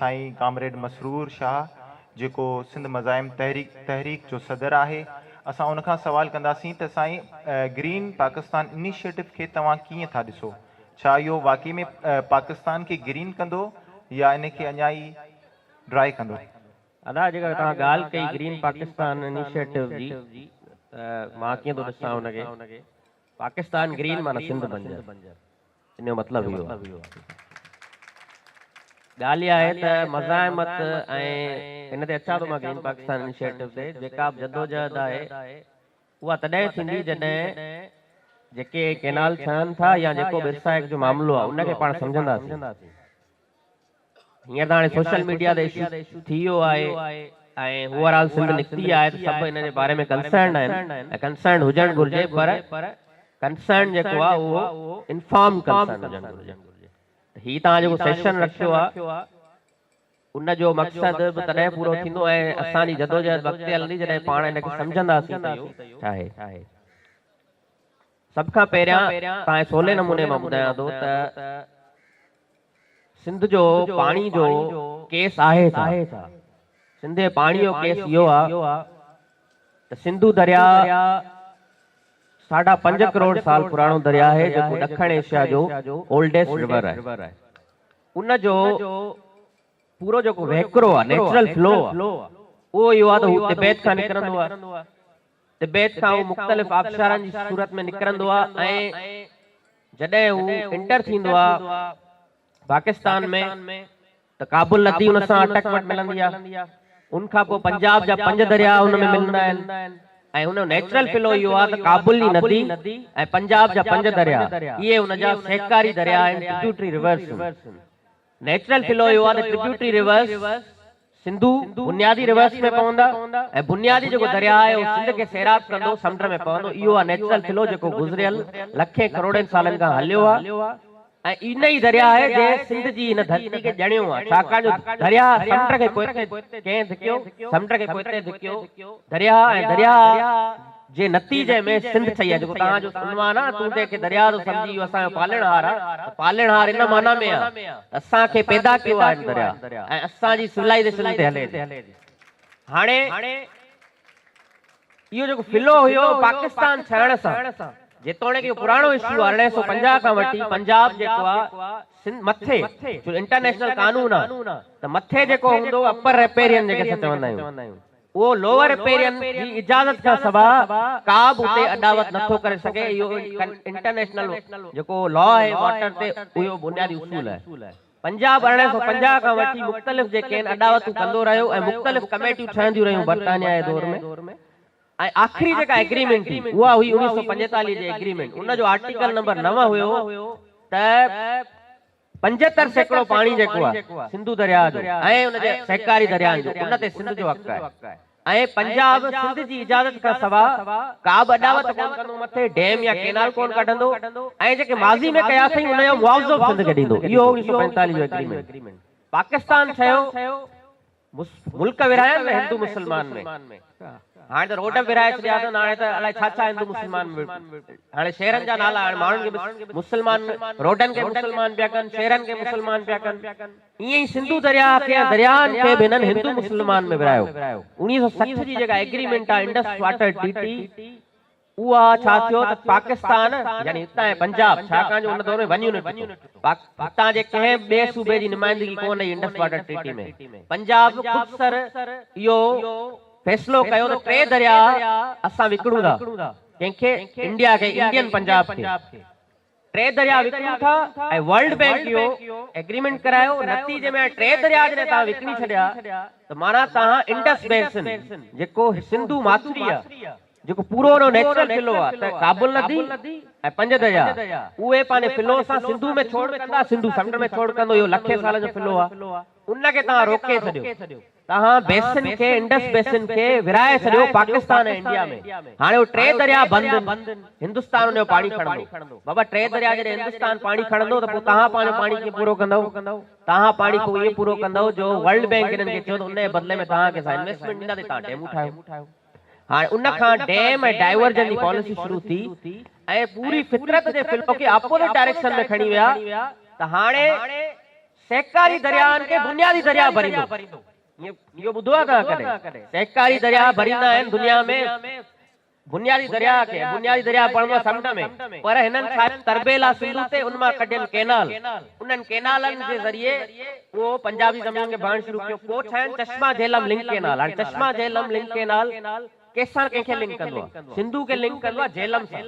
साईं कामरेड मसरूर शाह जेको सिंध मज़ाहिम तहरीक जो सदर आहे। असां उन खां सवाल कंदासीं त साईं ग्रीन पाकिस्तान इनिशिएटिव खे तव्हां कीअं था ॾिसो? छा इहो वाक़ई में पाकिस्तान खे ग्रीन कंदो या इन खे अञा ई ड्राई कंदो? अदा जेका तव्हां ॻाल्हि कई ग्रीन पाकिस्तान इनिशिएटिव जी, मां कीअं थो ॾिसां उनखे, पाकिस्तान ग्रीन माना सिंध बंजर, इन जो मतिलबु इहो आहे। ॻाल्हि इहा आहे त मज़ाहिमत ऐं हिन ते अचां थो मां ग्रीन पाकिस्तान इनिशिएटिव ते, जेका जदोजहद आहे उहा तॾहिं थींदी जॾहिं जेके कैनाल ठहनि था या जेको बिरसा एक्ट जो मामिलो आहे उनखे पाण सम्झंदासीं। हींअर त हाणे सोशल मीडिया ते इशू थी वियो आहे ऐं ओवरऑल सिंध निकिती आहे त सभु हिन जे बारे में कंसर्न आहिनि ऐं कंसर्न हुजणु घुरिजे, पर कंसर्न जेको आहे उहो इन्फॉर्म कंसर्न हुजणु घुरिजे। ही तव्हां जेको सेशन रखियो आहे उन जो मक़सदु बि तॾहिं पूरो थींदो ऐं असांजी जदोजहद वक़्तु हलंदी जॾहिं पाण हिनखे सम्झंदासीं त इहो छा आहे। सभ खां पहिरियां तव्हां सवले नमूने मां ॿुधायां थो त सिंध जो पाणी जो केस आहे छा। सिंध जे पाणी जो केस इहो आहे त सिंधु दरिया 5.5 करोड़ साल पुराणो दरिया है जेको ॾखण एशिया जो ओल्डेस्ट रिवर आहे। उन जो पूरो जेको वहकिरो आहे नेचुरल फ्लो उहो इहो आहे त हू तिबेत खां निकिरंदो आहे। तिबेत खां उहो मुख़्तलिफ़ आबशारनि जी सूरत में निकिरंदो आहे ऐं जॾहिं हू इंटर थींदो आहे पाकिस्तान में त काबुल नदी उन सां अटक वटि मिलंदी आहे। उन खां पोइ पंजाब जा 5 दरिया उन में मिलंदा आहिनि ऐं उन नेचुरल फ्लो इहो आहे त काबुली नदी ऐं पंजाब जा 5 दरिया इहे उन जा सहकारी दरिया आहिनि, ट्रिब्यूटरी रिवर्स। नेचुरल फ्लो इहो आहे त ट्रिब्यूटरी रिवर्स सिंधु बुनियादी रिवर्स में पवंदा ऐं बुनियादी जेको दरिया आहे उहो सिंध खे सैराब कंदो, समुंड में पवंदो। इहो आहे नेचुरल फ्लो जेको गुज़रियल लखे करोड़नि सालनि खां हलियो आहे ऐं इन ई दरिया आहे जे सिंध जी इन धरती खे ॼणियो आहे। छाकाणि जो दरिया समुंड खे पोइते कंहिं धिकियो, समुंड खे पोइते धिकियो दरिया ऐं दरिया जे नतीजे में सिंध ठही आहे। जेको तव्हांजो उनवान आहे तूं ते दरिया तो सम्झी इहो असांजो पालणहार आहे। पालणहार इन माना में आहे असांखे पैदा कयो आहे दरिया ऐं असांजी सिविलाइज़ेशन ते हले थी। हाणे इहो जेको फ्लो हुयो पाकिस्तान ठहण सां जेतोणीकि इहो पुराणो इशू आहे 1850 खां वठी पंजाब जेको आहे मथे जो इंटरनेशनल कानून आहे त मथे जेको हूंदो अपर रिपेरियन जेके असां चवंदा आहियूं वो लोअर रिपेरियन जी इजाज़त खां सवा का बि उते अॾावत नथो करे सघे। इहो इंटरनेशनल जेको लॉ आहे वाटर ते उहो बुनियादी उसूल आहे। पंजाब 1850 खां वठी मुख़्तलिफ़ जेके आहिनि अॾावतूं कंदो रहियो ऐं मुख़्तलिफ़ कमेटियूं ठहंदियूं रहियूं बर्तानिया जे दौर में ऐं आख़िरी जेका एग्रीमेंट थी उहा हुई 1945 जी एग्रीमेंट। उन जो आर्टिकल नंबर 9 हुयो त 75% पाणी जेको आहे सिंधु दरिया जो ऐं उन जे सहकारी दरिया जो उन ते सिंध जो हक़ आहे ऐं पंजाब सिंध जी इजाज़त खां सवा का बि अॾावत कोन कंदो, मथे डैम या कैनाल कोन कढंदो ऐं जेके माज़ी में कयासीं उन जो मुआवज़ो सिंध खे ॾींदो। इहो 1945 जो एग्रीमेंट। पाकिस्तान ठहियो मुल्क विरहाया न हिंदू मुस्लमान में, हाणे त रोड विरहाए छॾिया अथनि, हाणे त अलाए छा छा हिंदू मुस्लमान हाणे शहरनि जा नाला हाणे माण्हुनि खे मुस्लमान रोडनि खे मुस्लमान पिया कनि, शहरनि खे मुस्लमान पिया कनि। ईअं ई सिंधु दरिया खे दरियानि खे बि हिननि हिंदू मुस्लमान में विरहायो। 1960 जी जेका एग्रीमेंट आहे इंडस वाटर ट्रीटी उहा छा थियो त पाकिस्तान यानी हितां ऐं पंजाब छाकाणि जो उन दौर में वञियो न हितां जे कंहिं ॿिए सूबे जी नुमाइंदगी कोन हुई इंडस वाटर ट्रीटी में। पंजाब ख़ुदसर इहो फैसलो कयो त 3 दरिया असां विकिणूं था कंहिंखे, इंडिया खे, इंडियन पंजाब खे 3 दरिया विकिणूं था ऐं वर्ल्ड बैंक इहो एग्रीमेंट करायो। नतीजे में 3 दरिया जॾहिं तव्हां विकिणी छॾिया त माना तव्हां इंडस बेसिन जेको सिंधु माथुरी आहे जेको पूरो नेचुरल फ्लो आहे त काबुल नदी ऐं 5 दरिया उहे पंहिंजे फ्लो सां सिंधु में छोड़ कंदा, सिंधु समुंड में छोड़ कंदो। इहो लखे साल जो फ्लो आहे, उनखे तव्हां रोके छॾियो। तव्हां बेसिन खे इंडस बेसिन खे विराए छॾियो पाकिस्तान ऐं इंडिया में। हाणे उहे 3 दरिया बंदि, हिंदुस्तान उनजो पाणी खणंदो। बाबा 3 दरिया जॾहिं हिंदुस्तान पाणी खणंदो त पोइ तव्हां पंहिंजो पाणी कीअं पूरो कंदव? तव्हां पाणी पोइ इहे पूरो कंदव जो वर्ल्ड बैंक हिननि खे चयो त उन जे बदिले में तव्हांखे इन्वेस्टमेंट ॾींदा त तव्हां डेमू ठाहियो। हाणे उन खां डैम ऐं डाइवर्जन जी पॉलिसी शुरू थी ऐं पूरी फितरत जे फ्लो खे अपोजिट डायरेक्शन में खणी विया त हाणे सहकारी दरियानि खे बुनियादी दरिया भरींदो। इहो ॿुधो आहे तव्हां कॾहिं? सहकारी दरिया भरींदा आहिनि दुनिया में बुनियादी दरिया खे। बुनियादी दरिया पढ़ंदो आहे समुंड में, पर हिननि छा तरबेला सिंधु ते उन मां कढियल केनाल, उन्हनि केनालनि जे ज़रिए उहो पंजाबी ज़मीन खे भरण शुरू कयो। पोइ छा आहिनि चश्मा झेलम लिंक केनाल। हाणे चश्मा झेलम लिंक केनाल कंहिंसां कंहिंखे लिंक कंदो आहे? सिंधु खे लिंक कंदो आहे झेलम सां,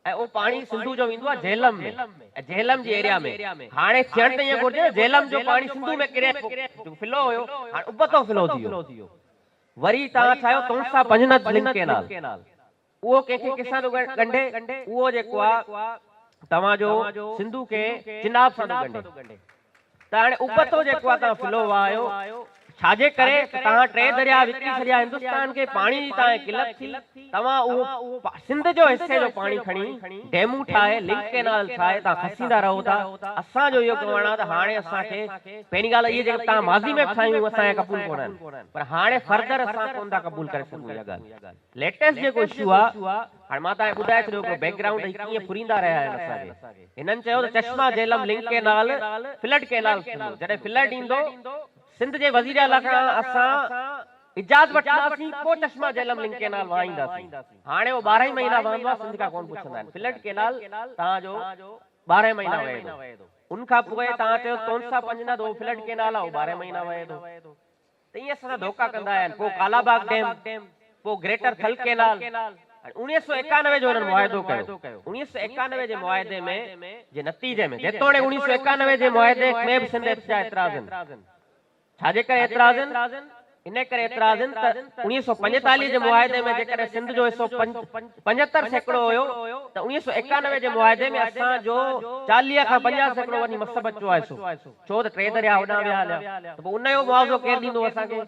ऐं उहो पाणी सिंधु जो वेंदो आहे झेलम में, झेलम जी एरिया में। हाणे थियण त ईअं घुरिजे झेलम जो पाणी सिंधु में किरे फिलो हुयो, हाणे उबतो फिलो थी वियो। वरी तव्हां ठाहियो तोंसा पंजनत लिंक केनाल, उहो कंहिंखे कंहिंसां थो ॻंढे? उहो जेको आहे तव्हांजो सिंधु खे चिनाब सां थो ॻंढे। त हाणे उबतो जेको आहे तव्हां फिलो वायो छाजे करे? तव्हां टे दरिया विकिणी छॾिया हिंदुस्तान खे, पाणी जी तव्हां किलत थी, तव्हां उहो सिंध जो हिसे जो पाणी खणी डेमू ठाहे लिंक केनाल ठाहे तव्हां खसींदा रहो था। असांजो इहो चवणु आहे त हाणे असांखे पहिरीं ॻाल्हि इहा जेके तव्हां माज़ी में ठाहियूं असांखे क़बूल कोन आहिनि, पर हाणे फर्दर असां कोन था क़बूल करे सघूं। इहा ॻाल्हि लेटेस्ट जेको इशू आहे, हाणे मां तव्हांखे ॿुधाए छॾियो हिकिड़ो बैकग्राउंड कीअं फुरींदा रहिया आहिनि असांखे। हिननि चयो त Chashma Jhelum link canal flood canal थींदो। जॾहिं फ्लड ईंदो सिंध जे वज़ीर आला खां असां इजाज़त वठंदासीं, पोइ चश्मा झेलम लिंक केनाल वहाईंदासीं। हाणे उहो 12 महीना वहंदो आहे, सिंध खां कोन पुछंदा आहिनि। फ्लड केनाल तव्हांजो 12 महीना वहे थो। उन खां पोइ तव्हां चयो तोंसा पंजनत उहो फ्लड केनाल आहे, उहो 12 महीना वहे थो। त ईअं असां धोखा कंदा आहिनि। पोइ कालाबाग डैम, पोइ ग्रेटर थल केनाल। 1991 जो हिननि मुआहिदो कयो। 1991 जे मुआहिदे में जे नतीजे में जेतोणीकि 1991 जे मुआहिदे में बि सिंध जा एतिराज़ आहिनि। छाजे करे एतिराज़ आहिनि? इन करे एतिराज़ आहिनि त 1945 जे मुआहिदे में जेकॾहिं सिंध जो हिसो 75% हुयो, त 1991 जे मुआहिदे में असांजो 40 खां 50% वञी मसब अचो आहे। छो त टे दरिया होॾां विया हलिया, त पोइ उन जो मुआवज़ो केरु ॾींदो असांखे?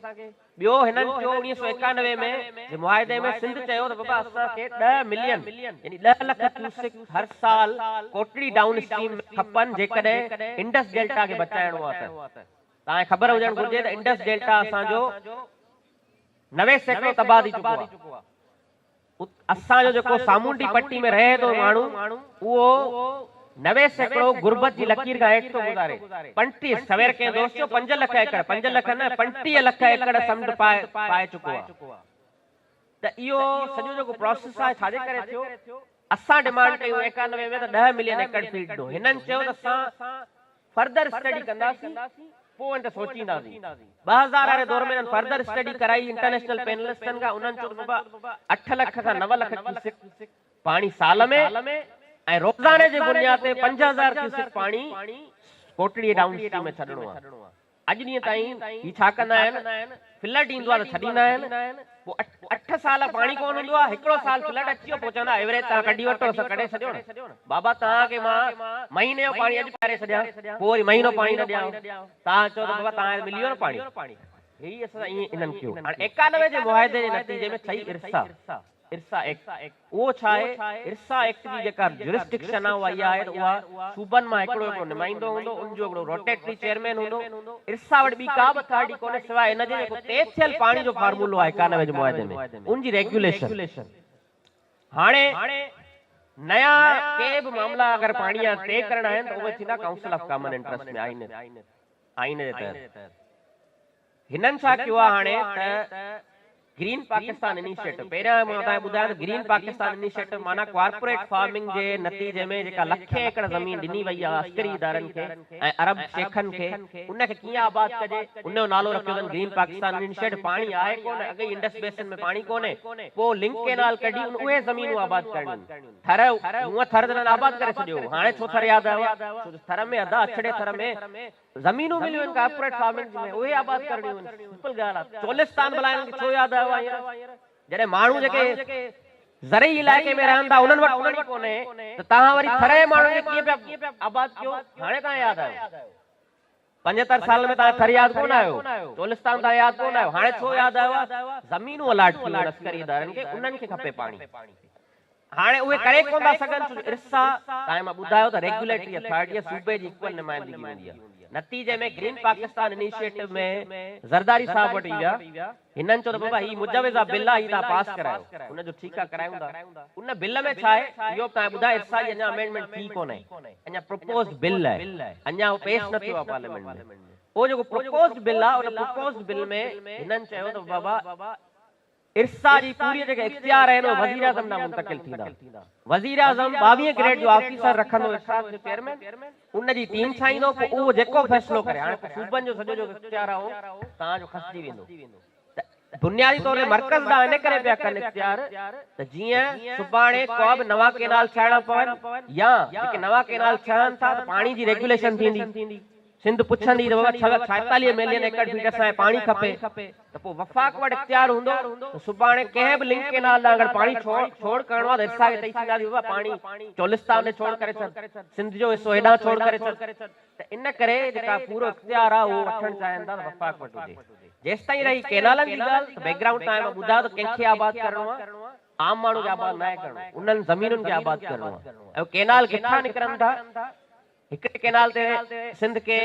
ॿियो हिननि चयो 1991 में जे मुआहिदे में सिंध चयो त बाबा असांखे 10 मिलियन यानी 10 लख क्यूसेक हर साल कोटड़ी डाउन स्ट्रीम खपनि जेकॾहिं इंडस डेल्टा खे बचाइणो आहे। त तव्हांखे ख़बर हुजणु घुरिजे त इंडस डेल्टा असांजो 90% तबाह थी चुको आहे। असांजो जेको सामूंडी पट्टी में रहे थो माण्हू, उहो 90% गुरबत जी लकीर खां हेठि थो गुज़ारे। 35 सवेर कंहिं दोस्त जो 5 लख एकड़, 5 लख न 35 लख एकड़ समुंड पाए चुको आहे। त इहो सॼो जेको प्रोसेस आहे छाजे करे थियो? असां डिमांड कयूं 91 में त 10 मिलियन एकड़ फील्ड ॾियो। हिननि चयो त असां फर्दर स्टडी कंदासीं, पोइ हिन सोचींदासीं। 2000 वारे दौर में फर्दर स्टडी कराई इंटरनेशनल पैनलिस्टनि खां। उन्हनि चयो बाबा 8 लख खां 9 लख क्यूसेक पाणी साल में, ऐं रोज़ाने जे बुनियाद ते 5000 क्यूसेक पाणी कोटड़ी डाउन स्ट्रीम में छॾणो आहे। अॼु ॾींहं ताईं ही छा कंदा आहिनि? फ्लड ईंदो आहे त छॾींदा आहिनि, पोइ 8 साल पाणी कोन हूंदो आहे, हिकिड़ो साल फ्लड अची वियो, पोइ चवंदा एवरेज तव्हां कढी वठो, असां कढे छॾियो न। बाबा तव्हांखे मां महीने जो पाणी अॼु पारे छॾियां, पोइ वरी महीनो पाणी न ॾियां, तव्हां चओ त बाबा तव्हां मिली वियो न पाणी। ही असां ईअं इन्हनि कयो। हाणे 91 जे मुआहिदे जे नतीजे में ठही इरसा एक्ट। उहो छा आहे? इरसा एक्ट जी जेका जुरिस्डिक्शन आहे उहा इहा आहे त उहा सूबनि मां हिकिड़ो नुमाइंदो हूंदो, उनजो हिकिड़ो रोटेटरी चेयरमैन हूंदो। इरसा वटि ॿी का बि अथॉरिटी कोन्हे सवाइ हिन जे जेको तय थियल पाणी जो फार्मूलो आहे 91 जे मुआहिदे में, उनजी रेगुलेशन। हाणे नया के बि मामला अगरि पाणी जा तय करणा आहिनि त उहे थींदा काउंसिल ऑफ कॉमन इंटरेस्ट में, आईन जे तहत। हिननि छा कयो आहे हाणे त ग्रीन पाकिस्तान इनिशिएटिव, पहिरियां मां तव्हांखे ॿुधायां त ग्रीन पाकिस्तान इनिशिएटिव माना कॉर्पोरेट फार्मिंग जे नतीजे में जेका लखे एकड़ ज़मीन ॾिनी वई आहे अस्करी इदारनि खे ऐं अरब शेखनि खे, उनखे कीअं आबाद कजे, उनजो नालो रखियो अथनि ग्रीन पाकिस्तान इनिशिएटिव। पाणी आहे कोन, अॻे इंडस बेसिन में पाणी कोन्हे, पोइ लिंक केनाल कढी उहे ज़मीनूं आबाद करणियूं। थर हूअं थर त आबाद करे छॾियो, हाणे छो थर यादि आयो? थर में अदा अछड़े थर में ज़मीनूं मिलियूं आहिनि कॉर्पोरेट फार्मिंग में, उहे आबाद करणियूं आहिनि। सिंपल ॻाल्हि आहे। चोलिस्तान भला हिननि खे छो यादि आयो आहे? जॾहिं माण्हू जेके ज़रई इलाइक़े में रहनि था उन्हनि वटि पाणी कोन्हे, त तव्हां वरी थर जे माण्हुनि खे कीअं पिया आबाद कयो? हाणे तव्हां यादि आयो? 75 साल में तव्हां थर यादि कोन आयो, चोलिस्तान तव्हां यादि कोन आयो, हाणे छो यादि आयो? ज़मीनूं अलाट थियूं लश्करी इदारनि खे, उन्हनि खे खपे पाणी। हाणे उहे करे कोन था सघनि। इरसा तव्हां मां ॿुधायो त रेगुलेटरी अथॉरिटी सूबे जी इक्वल नुमाइंदगी हूंदी आहे। नतीजे में ग्रीन पाकिस्तान इनिशिएटिव में ज़रदारी साहब वटि विया हिननि चयो त बाबा ही मुजविज़ा बिल आहे ही तव्हां पास करायो उन जो ठीकु आहे करायूं था उन बिल में छा आहे इहो तव्हां ॿुधाए इर्सा जी अञा अमेंडमेंट थी कोन्हे अञा प्रपोज्ड बिल आहे अञा उहो पेश न थियो आहे पार्लियामेंट में वो जो प्रपोज्ड बिल आहे उन प्रपोज्ड बिल में हिननि चयो त बाबा इर्सा जी पूरी जेके इख्तियार आहिनि उहे वज़ीर आज़म ॾांहुं मुंतक़िल थींदा वज़ीर आज़म 22 ग्रेड जो ऑफिसर रखंदो इर्सा जो चेयरमैन उन जी टीम ठाहींदो पोइ उहो जेको फ़ैसिलो करे हाणे सूबनि जो सॼो जो इख्तियार आहे उहो तव्हांजो खसिजी वेंदो बुनियादी तौर ते मर्कज़ ॾांहुं इन करे पिया कनि इख्तियार त जीअं सुभाणे को बि नवां केनाल ठाहिणा पवनि या जेके नवां केनाल ठहनि था त पाणी जी रेगुलेशन थींदी सिंध पुछंदी त बाबा 46 मिलियन एकड़ फीट असांखे पाणी खपे त पोइ वफ़ाक़ वटि इख्तियार हूंदो त सुभाणे कंहिं बि लिंक केनाल ॾांहुं अगरि पाणी छोड़ करिणो आहे त इर्सा खे चई छॾींदासीं बाबा पाणी चोलिस्तान ॾे छोड़ करे छॾ सिंध जो हिसो हेॾां छोड़ करे छॾ त इन करे जेका पूरो इख्तियार आहे उहो वठणु चाहिनि था त वफ़ाक़ वटि हुजे जेसि ताईं रही केनालनि जी ॻाल्हि त बैकग्राउंड तव्हां मां ॿुधायो त कंहिंखे आबाद करिणो आहे आम माण्हू खे आबाद न आहे करिणो उन्हनि ज़मीनुनि खे आबाद करिणो आहे ऐं केनाल किथां निकिरनि था हिकिड़े केनाल ते सिंध के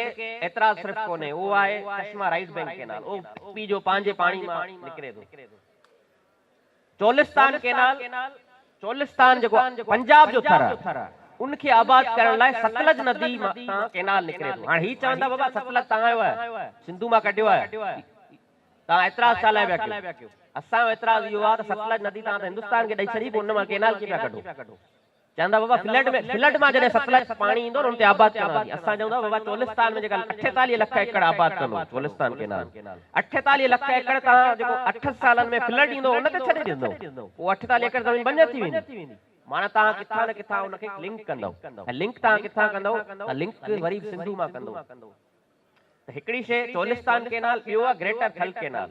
एतराज़ सिर्फ़ कोन्हे उहो आहे चश्मा राइट बैंक केनाल उहो पी जो पंहिंजे पाणी मां निकिरे थो चोलिस्तान केनाल चोलिस्तान जेको पंजाब जो थर आहे उनखे आबाद करण लाइ सतलज नदी मां केनाल निकिरे थो हाणे ही चवंदा बाबा सतलज तव्हांजो आहे सिंधु मां कढियो आहे तव्हां एतराज़ छा लाइ पिया कयो असांजो एतराज़ इहो आहे त सतलज नदी तव्हां त हिंदुस्तान खे ॾेई छॾी पोइ उन मां केनाल खे पिया कढो चवंदा बाबा फ्लड मां जॾहिं सतलज पाणी ईंदो न हुन ते आबाद कंदासीं असां चवंदा बाबा चोलिस्तान में जेका 48 लख एकड़ आबाद कंदो चोलिस्तान केनाल 48 लख एकड़ तव्हां जेको 8 सालनि में फ्लड ईंदो उन ते छॾे ॾींदो उहो 48 एकड़ ज़मीन बंजर थी वेंदी माना तव्हां किथां न किथां उनखे लिंक कंदव ऐं लिंक तव्हां किथां कंदव लिंक वरी सिंधु मां कंदव त हिकिड़ी शइ चोलिस्तान केनाल ॿियो आहे ग्रेटर थल केनाल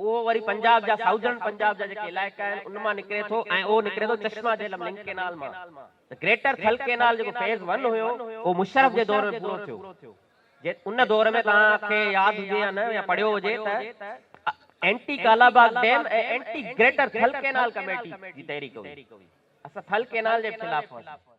उहो वरी पंजाब जा साउदर्न पंजाब जा जेके इलाइक़ा आहिनि उन मां निकिरे थो ऐं उहो निकिरे थो चश्मा झेलम लिंक केनाल मां त ग्रेटर थल केनाल जेको फेज़ 1 हुयो उहो मुशर्रफ जे दौर में पूरो थियो जे उन दौर में तव्हांखे यादि हुजे या न या पढ़ियो हुजे त एंटी कालाबाग डैम ऐं एंटी ग्रेटर थल केनाल कमेटी जी तहरीक हुई असां थल केनाल जे ख़िलाफ़ हुआसीं